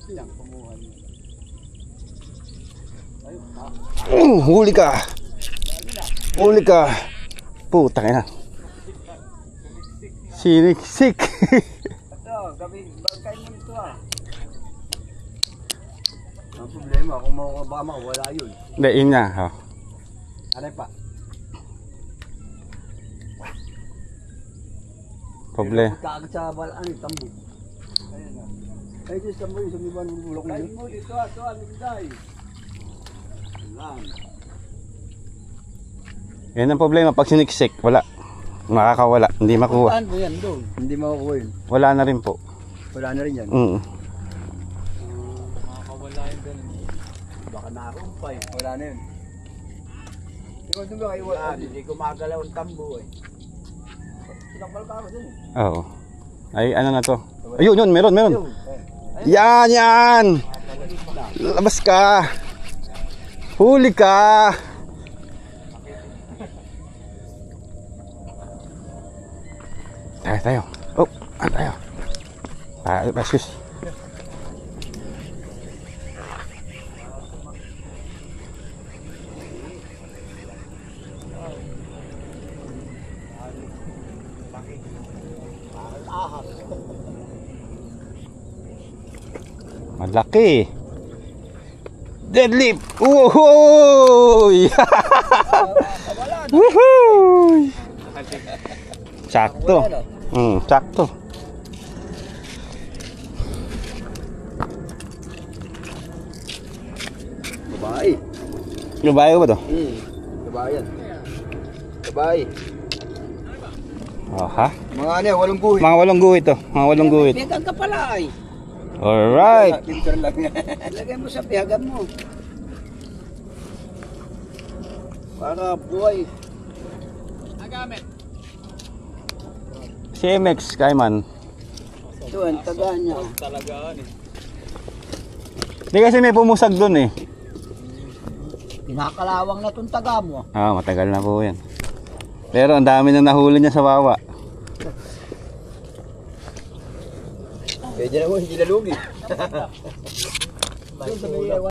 Yan, kumuha niya. Huli ka. Huli ka. Puta ka na. Siniksik. Ito, gabi, bangkay mo ito ah. Ang problema, kung baka makawala yun. Hindi, yun nga. Oh. Aray pa. Problema. Kaagad sa balaan, tambo. Ayun na. Ay, ito sa tambo yung sumiban ng bulok na yun. Ay mo, ito ah, nagday. Alam. Yan ang problema. Pag siniksik, wala. Makakawala. Hindi makuha. Saan mo yan doon? Hindi makukuha yun. Wala na rin po. Wala na rin yan. Makakawala yun ganun. Baka nakakumpay. Wala na yun. Ikaw doon ba kayo wala? Hindi gumagalaw ang tambo eh. Sinakbal ka ako dun eh. Oo. Ay, ano na to? Ayun, yun. Meron. Yan. Labas ka. Huli ka. Tayo. Oh, tayo. Basus. Malaki. Deadlift. Woohoo! Woohoo! Sakto. Sakto. Babae. Babae ba to? Babae yan. Babae. Oh, ha? Mga ano, walong guhit. Mga walong guhit to. Mga walong guhit. Pihagan ka pala ay. Alright. Picture lang. Lagay mo sa pihagan mo. Para buhay. Nagamit. CMX Kaiman. Ito ang taga niya. Talagaan eh. Hindi kasi may pumusag doon eh. Pinakalawang na itong taga mo. Matagal na po yan. Pero ang dami na nahuli niya sa wawa. Pwede na mo, hindi nalugi.